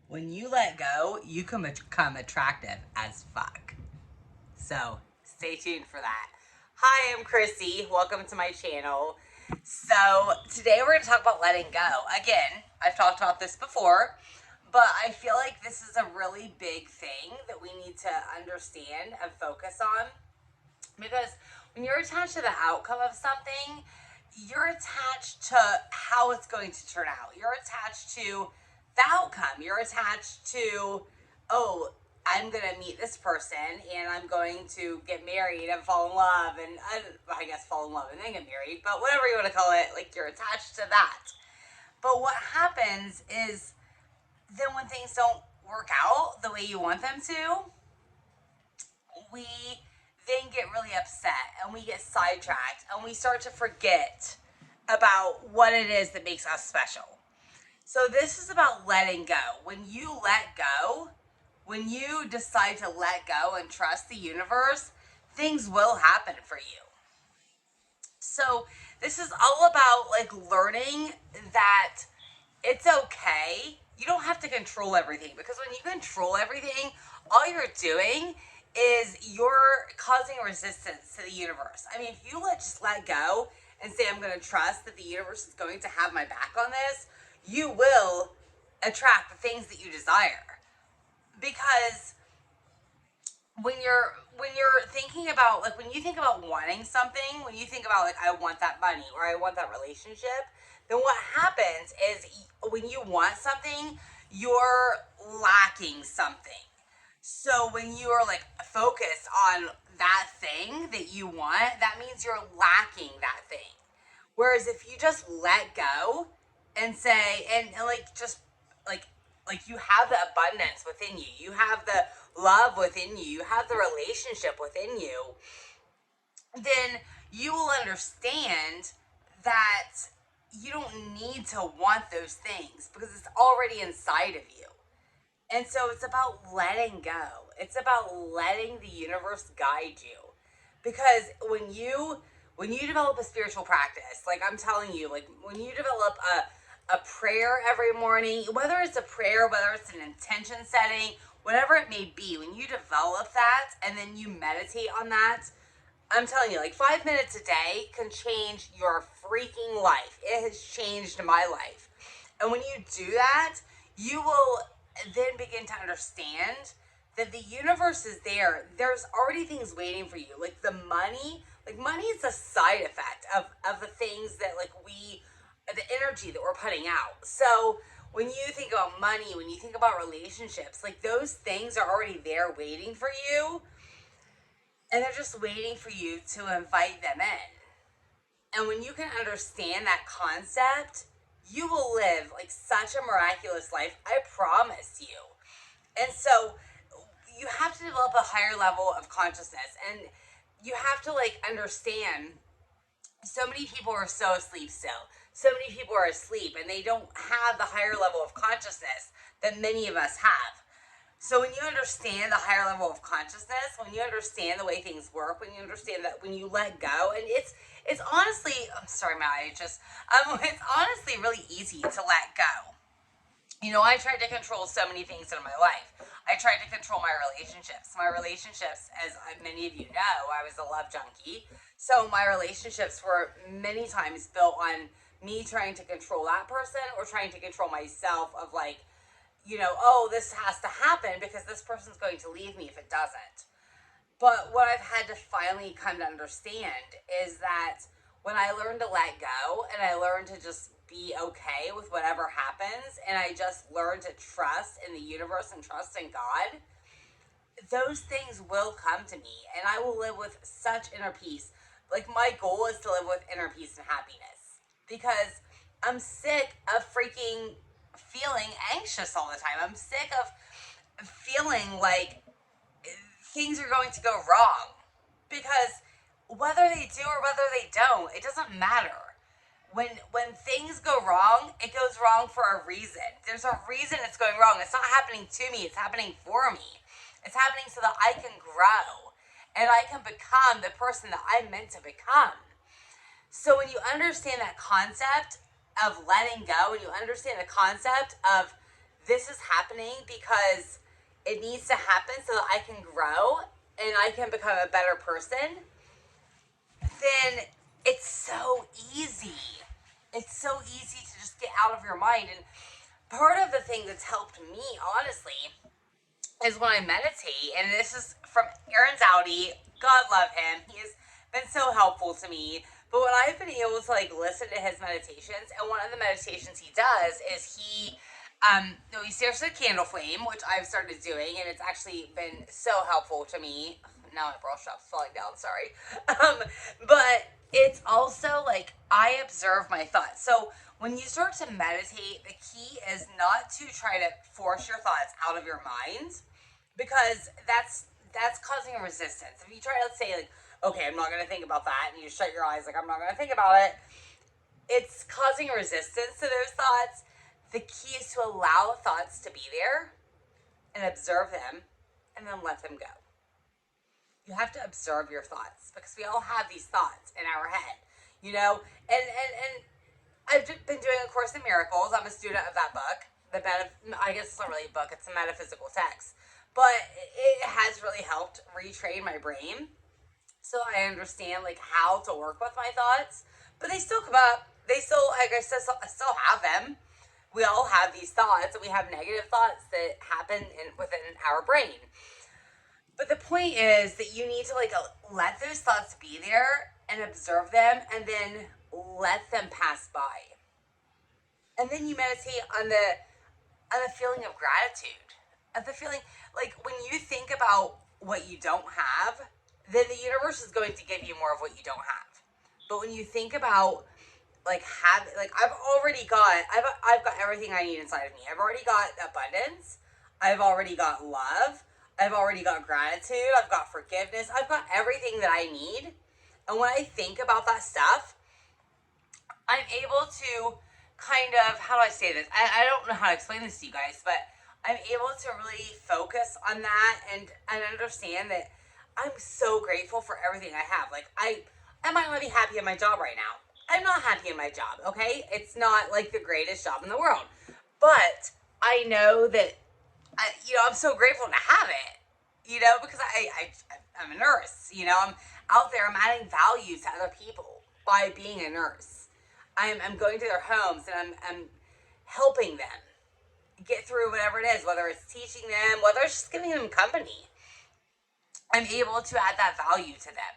When you let go, you can become attractive as fuck. So stay tuned for that. Hi, I'm Chrissy. Welcome to my channel. So today we're going to talk about letting go. Again, I've talked about this before, but I feel like this is a really big thing that we need to understand and focus on, because when you're attached to the outcome of something, you're attached to how it's going to turn out. You're attached to the outcome. You're attached to, oh, I'm going to meet this person and I'm going to get married and fall in love, and I guess fall in love and then get married, but whatever you want to call it, like, you're attached to that. But what happens is then when things don't work out the way you want them to, we then get really upset and we get sidetracked and we start to forget about what it is that makes us special. So this is about letting go. When you let go, when you decide to let go and trust the universe, things will happen for you. So this is all about like learning that it's okay. You don't have to control everything, because when you control everything, all you're doing is you're causing resistance to the universe. I mean, if you just let go and say, I'm going to trust that the universe is going to have my back on this, you will attract the things that you desire. Because when you're thinking about, like, when you think about wanting something, when you think about like, I want that money or I want that relationship, then what happens is when you want something, you're lacking something. So when you are like focused on that thing that you want, that means you're lacking that thing. Whereas if you just let go and say, and like, just like like you have the abundance within you, you have the love within you, you have the relationship within you, then you will understand that you don't need to want those things because it's already inside of you. And so it's about letting go. It's about letting the universe guide you. Because when you develop a spiritual practice, like I'm telling you, like when you develop a prayer every morning, whether it's a prayer, whether it's an intention setting, whatever it may be, when you develop that and then you meditate on that, I'm telling you, like 5 minutes a day can change your freaking life. It has changed my life. And when you do that, you will then begin to understand that the universe is there. There's already things waiting for you. Like money is a side effect of the things that the energy that we're putting out. So when you think about money, when you think about relationships, like those things are already there waiting for you, and they're just waiting for you to invite them in. And when you can understand that concept, you will live like such a miraculous life. I promise you. And so you have to develop a higher level of consciousness, and you have to like understand, so many people are so asleep still. So many people are asleep and they don't have the higher level of consciousness that many of us have. So when you understand the higher level of consciousness, when you understand the way things work, when you understand that when you let go, and it's honestly, I'm sorry, Matt, it's honestly really easy to let go. You know, I tried to control so many things in my life. I tried to control my relationships. My relationships, as many of you know, I was a love junkie. So my relationships were many times built on me trying to control that person or trying to control myself, of like, oh, this has to happen because this person's going to leave me if it doesn't. But what I've had to finally come to understand is that when I learned to let go and I learned to just be okay with whatever happens, and I just learned to trust in the universe and trust in God, those things will come to me and I will live with such inner peace. Like, my goal is to live with inner peace and happiness, because I'm sick of freaking feeling anxious all the time. I'm sick of feeling like things are going to go wrong, because whether they do or whether they don't, it doesn't matter. When things go wrong, it goes wrong for a reason. There's a reason it's going wrong. It's not happening to me, it's happening for me. It's happening so that I can grow and I can become the person that I'm meant to become. So when you understand that concept of letting go, and you understand the concept of this is happening because it needs to happen so that I can grow and I can become a better person, then it's so easy. It's so easy to just get out of your mind. And part of the thing that's helped me, honestly, is when I meditate. And this is from Aaron Dowdy. God love him. He has been so helpful to me. But when I've been able to like listen to his meditations, and one of the meditations he does is he stares at a candle flame, which I've started doing, and it's actually been so helpful to me. Now my brush up's falling down, sorry. But it's also like I observe my thoughts. So when you start to meditate, the key is not to try to force your thoughts out of your mind, because that's causing a resistance. If you try to say like, okay, I'm not going to think about that, and you shut your eyes like I'm not going to think about it, it's causing a resistance to those thoughts. The key is to allow thoughts to be there and observe them and then let them go. You have to observe your thoughts, because we all have these thoughts in our head, you know? And I've been doing A Course in Miracles. I'm a student of that book. I guess it's not really a book, it's a metaphysical text. But it has really helped retrain my brain so I understand like how to work with my thoughts. But they still come up. They still, like I said, I still have them. We all have these thoughts, and we have negative thoughts that happen within our brain. But the point is that you need to like let those thoughts be there and observe them, and then let them pass by. And then you meditate on the feeling of gratitude, of the feeling like when you think about what you don't have, then the universe is going to give you more of what you don't have. But when you think about I've got everything I need inside of me. I've already got abundance. I've already got love. I've already got gratitude. I've got forgiveness. I've got everything that I need. And when I think about that stuff, I'm able to kind of, how do I say this? I don't know how to explain this to you guys, but I'm able to really focus on that and understand that I'm so grateful for everything I have. Like, I might not be happy in my job right now. I'm not happy in my job, okay? It's not like the greatest job in the world. But I know that, I'm so grateful to have it, because I'm a nurse, I'm out there, I'm adding value to other people by being a nurse. I'm going to their homes, and I'm helping them get through whatever it is, whether it's teaching them, whether it's just giving them company. I'm able to add that value to them.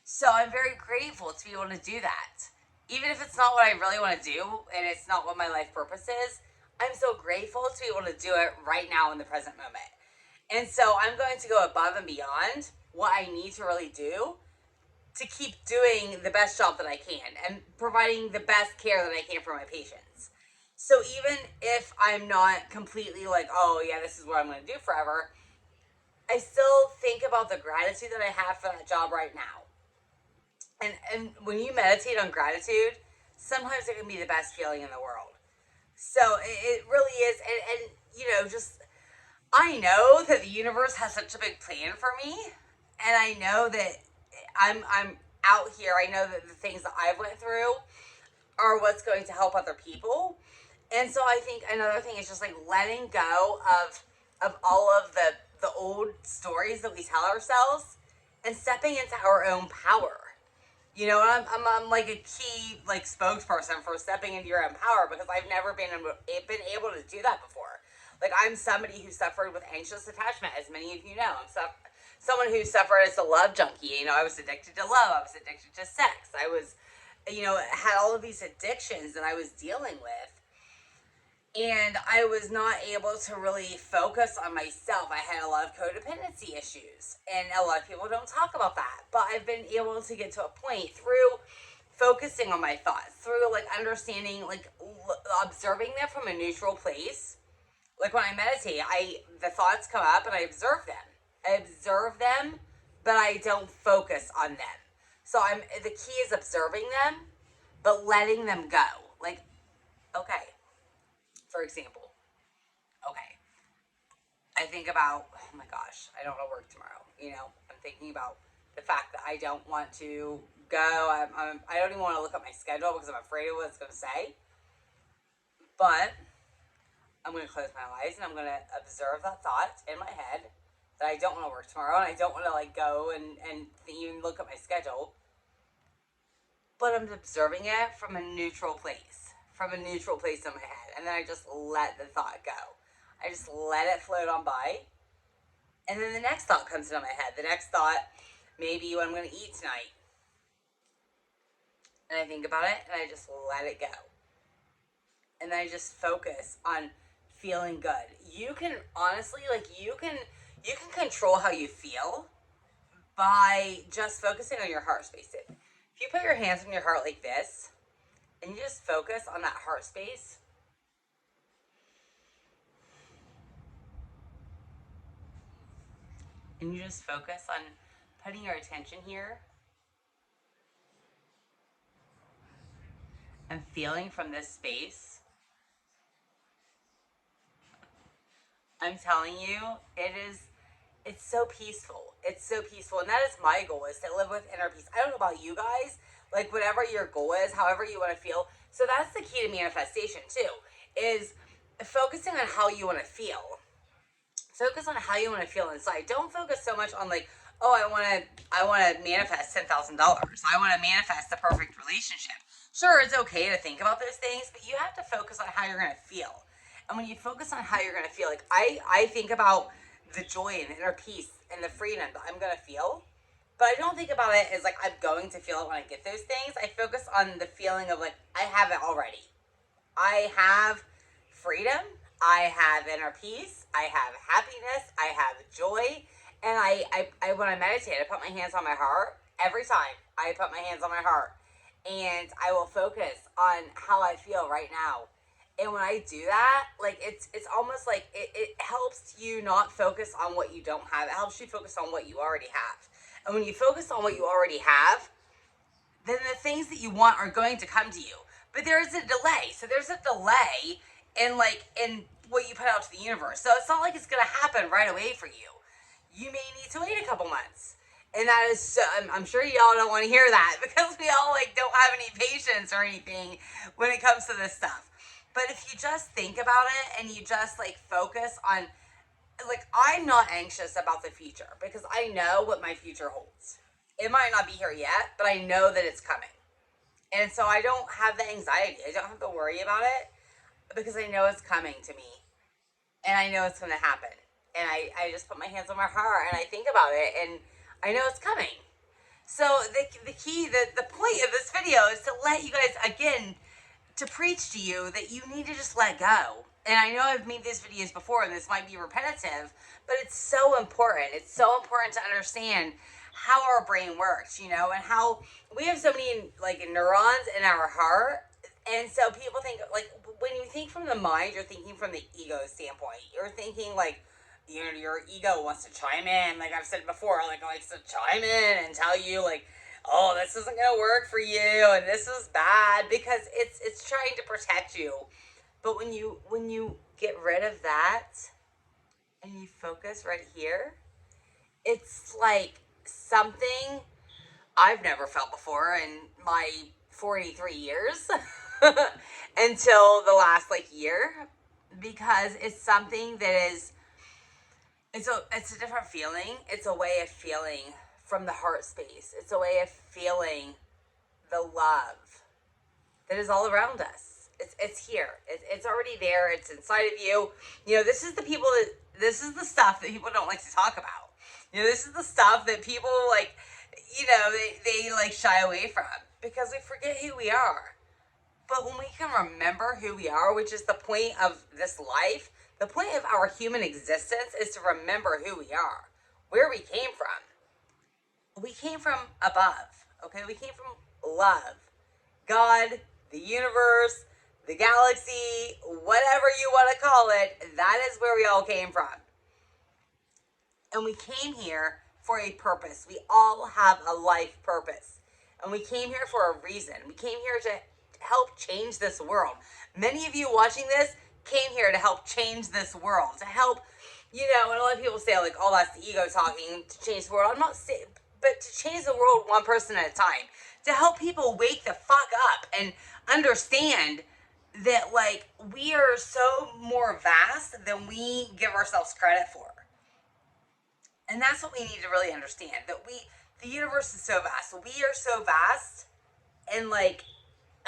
So I'm very grateful to be able to do that. Even if it's not what I really want to do and it's not what my life purpose is, I'm so grateful to be able to do it right now in the present moment. And so I'm going to go above and beyond what I need to really do to keep doing the best job that I can and providing the best care that I can for my patients. So even if I'm not completely like, oh yeah, this is what I'm going to do forever, I still think about the gratitude that I have for that job right now. And when you meditate on gratitude, sometimes it can be the best feeling in the world. So it really is. And just, I know that the universe has such a big plan for me. And I know that I'm out here. I know that the things that I've went through are what's going to help other people. And so I think another thing is just like letting go of all of the old stories that we tell ourselves and stepping into our own power. I'm like a key like spokesperson for stepping into your own power, because I've never been able to do that before. Like, I'm somebody who suffered with anxious attachment, as many of you know. I'm someone who suffered as a love junkie. I was addicted to love. I was addicted to sex. I was, had all of these addictions that I was dealing with. And I was not able to really focus on myself. I had a lot of codependency issues, and a lot of people don't talk about that. But I've been able to get to a point through focusing on my thoughts, through like understanding, like observing them from a neutral place. Like when I meditate, the thoughts come up and I observe them. I observe them, but I don't focus on them. So the key is observing them, but letting them go. Like, okay. For example, okay, I think about, oh my gosh, I don't want to work tomorrow. I'm thinking about the fact that I don't want to go. I don't even want to look at my schedule because I'm afraid of what it's going to say. But I'm going to close my eyes and I'm going to observe that thought in my head that I don't want to work tomorrow and I don't want to like go and even look at my schedule. But I'm observing it from a neutral place, in my head. And then I just let the thought go. I just let it float on by. And then the next thought comes into my head. The next thought, maybe what I'm going to eat tonight. And I think about it and I just let it go. And then I just focus on feeling good. You can honestly, like, you can control how you feel by just focusing on your heart space. If you put your hands on your heart like this and you just focus on that heart space, and you just focus on putting your attention here and feeling from this space, I'm telling you, it's so peaceful. It's so peaceful. And that is my goal, is to live with inner peace. I don't know about you guys, like whatever your goal is, however you want to feel. So that's the key to manifestation too, is focusing on how you want to feel. Focus on how you want to feel inside. Don't focus so much on like, oh, I want to manifest $10,000. I want to manifest the perfect relationship. Sure, it's okay to think about those things, but you have to focus on how you're going to feel. And when you focus on how you're going to feel, like I think about the joy and inner peace and the freedom that I'm going to feel, but I don't think about it as like I'm going to feel it when I get those things. I focus on the feeling of like, I have it already. I have freedom. I have inner peace. I have happiness. I have joy. And I when I meditate, I put my hands on my heart. Every time I put my hands on my heart, and I will focus on how I feel right now. And when I do that, like it's almost like it helps you not focus on what you don't have. It helps you focus on what you already have. And when you focus on what you already have, then the things that you want are going to come to you. But there is a delay. So there's a delay in what you put out to the universe. So it's not like it's going to happen right away for you. You may need to wait a couple months. And that is so, I'm sure y'all don't want to hear that, because we all like don't have any patience or anything when it comes to this stuff. But if you just think about it and you just like focus on, like, I'm not anxious about the future because I know what my future holds. It might not be here yet, but I know that it's coming. And so I don't have the anxiety. I don't have to worry about it because I know it's coming to me and I know it's going to happen. And I just put my hands on my heart and I think about it and I know it's coming. So the key, the point of this video is to let you guys, again, to preach to you that you need to just let go. And I know I've made these videos before and this might be repetitive, but it's so important. It's so important to understand how our brain works, you know, and how we have so many like neurons in our heart. And so people think, like, when you think from the mind, you're thinking from the ego standpoint. You're thinking like, you know, your ego wants to chime in, like I've said before, like likes to chime in and tell you like, oh, this isn't gonna work for you and this is bad, because it's trying to protect you. But when you get rid of that and you focus right here, it's like something I've never felt before in my 43 years until the last like year, because it's something that is, it's a different feeling. It's a way of feeling from the heart space. It's a way of feeling the love that is all around us. It's here. It's already there. It's inside of you. You know, this is the stuff that people don't like to talk about. You know, this is the stuff that people like, you know, they like shy away from because we forget who we are. But when we can remember who we are, which is the point of this life, the point of our human existence is to remember who we are, where we came from. We came from above, okay? We came from love. God, the universe, the galaxy, whatever you want to call it, that is where we all came from. And we came here for a purpose. We all have a life purpose. And we came here for a reason. We came here to help change this world. Many of you watching this came here to help change this world, to help, you know, and a lot of people say like, oh, that's the ego talking, to change the world. I'm not saying, but to change the world one person at a time, to help people wake the fuck up and understand that like we are so more vast than we give ourselves credit for. And that's what we need to really understand, that the universe is so vast. We are so vast, and like,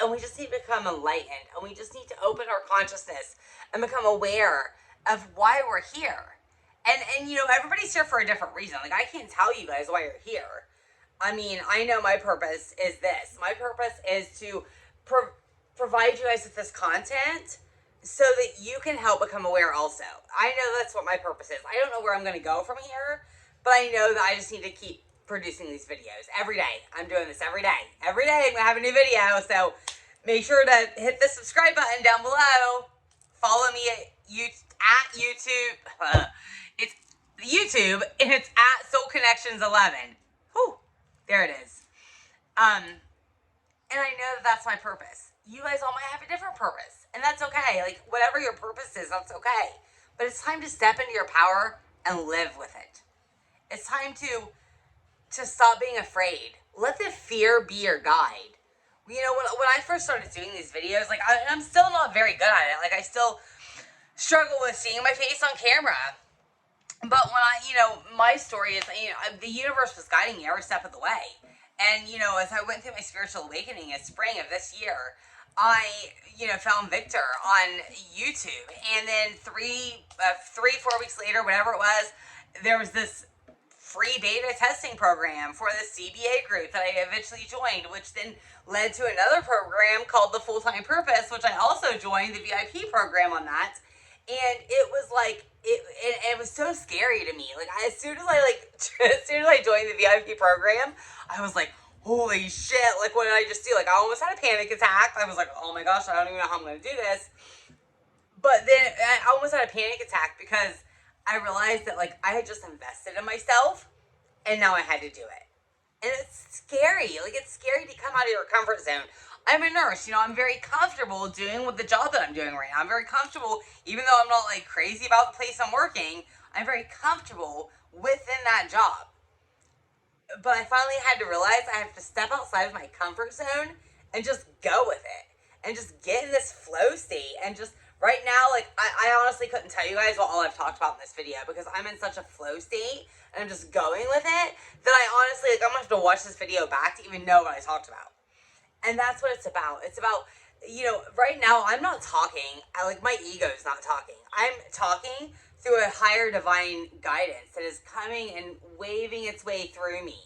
and we just need to become enlightened, and we just need to open our consciousness and become aware of why we're here. And you know, everybody's here for a different reason. Like, I can't tell you guys why you're here. I mean, I know my purpose is this. My purpose is to provide you guys with this content so that you can help become aware also. I know that's what my purpose is. I don't know where I'm going to go from here, but I know that I just need to keep producing these videos every day. I'm doing this every day. Every day I'm going to have a new video, so make sure to hit the subscribe button down below. Follow me at YouTube. It's YouTube, and it's at Soul Connections 11. Whew, there it is. And I know that that's my purpose. You guys all might have a different purpose, and that's okay. Like, whatever your purpose is, that's okay. But it's time to step into your power and live with it. It's time to stop being afraid. Let the fear be your guide. You know, when I first started doing these videos, like, I'm still not very good at it. Like, I still struggle with seeing my face on camera. But when my story is, the universe was guiding me every step of the way. And, as I went through my spiritual awakening in spring of this year, I, found Victor on YouTube. And then 4 weeks later, whatever it was, there was this free beta testing program for the CBA group that I eventually joined, which then led to another program called the Full-Time Purpose, which I also joined the VIP program on that. And it was like, it was so scary to me. Like, as soon as I joined the VIP program, I was like, holy shit, like, what did I just do? Like, I almost had a panic attack. I was like, oh my gosh, I don't even know how I'm going to do this. But then I almost had a panic attack because I realized that, like, I had just invested in myself, and now I had to do it. And it's scary. Like, it's scary to come out of your comfort zone. I'm a nurse, I'm very comfortable doing with the job that I'm doing right now. I'm very comfortable, even though I'm not like crazy about the place I'm working, I'm very comfortable within that job. But I finally had to realize I have to step outside of my comfort zone and just go with it. And just get in this flow state. And just right now, like, I honestly couldn't tell you guys what all I've talked about in this video, because I'm in such a flow state and I'm just going with it that I honestly, like, I'm gonna have to watch this video back to even know what I talked about. And that's what it's about. It's about, right now I'm not talking. My ego's not talking. I'm talking through a higher divine guidance that is coming and waving its way through me.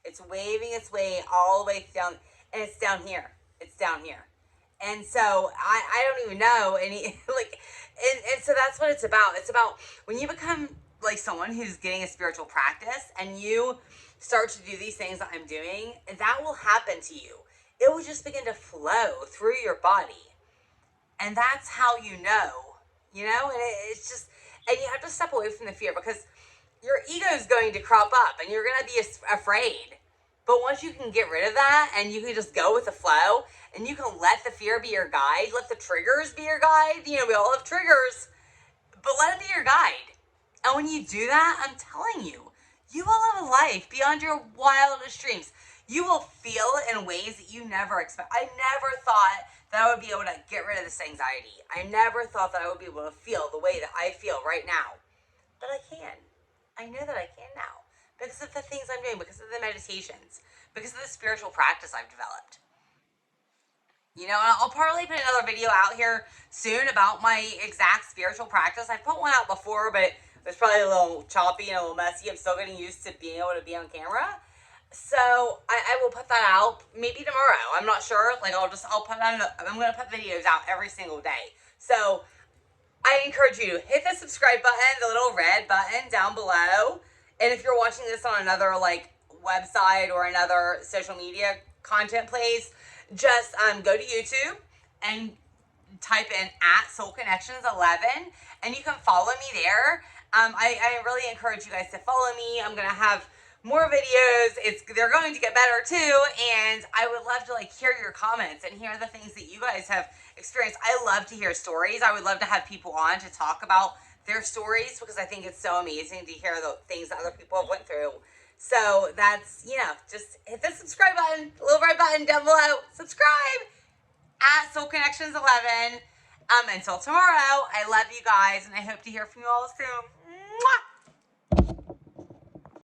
It's waving its way all the way down, and it's down here. It's down here. And so I don't even know any, and so that's what it's about. It's about when you become like someone who's getting a spiritual practice and you start to do these things that I'm doing, that will happen to you. It will just begin to flow through your body. And that's how and it's just, and you have to step away from the fear, because your ego is going to crop up and you're going to be afraid. But once you can get rid of that and you can just go with the flow and you can let the fear be your guide, let the triggers be your guide. We all have triggers, but let it be your guide. And when you do that, I'm telling you, you will have a life beyond your wildest dreams. You will feel in ways that you never expect. I never thought that I would be able to get rid of this anxiety. I never thought that I would be able to feel the way that I feel right now. But I can. I know that I can now. Because of the things I'm doing, because of the meditations, because of the spiritual practice I've developed. And I'll probably put another video out here soon about my exact spiritual practice. I put one out before, but it was probably a little choppy and a little messy. I'm still getting used to being able to be on camera. So I will put that out maybe tomorrow. I'm not sure. I'm going to put videos out every single day. So I encourage you to hit the subscribe button, the little red button down below. And if you're watching this on another website or another social media content place, just go to YouTube and type in at Soul Connections 11, and you can follow me there. I really encourage you guys to follow me. I'm going to have more videos. They're going to get better too, and I would love to hear your comments and hear the things that you guys have experienced. I love to hear stories. I would love to have people on to talk about their stories, because I think it's so amazing to hear the things that other people have went through. So that's, just hit the subscribe button, the little red button down below. Subscribe. at Soul Connections 11. Until tomorrow, I love you guys, and I hope to hear from you all soon.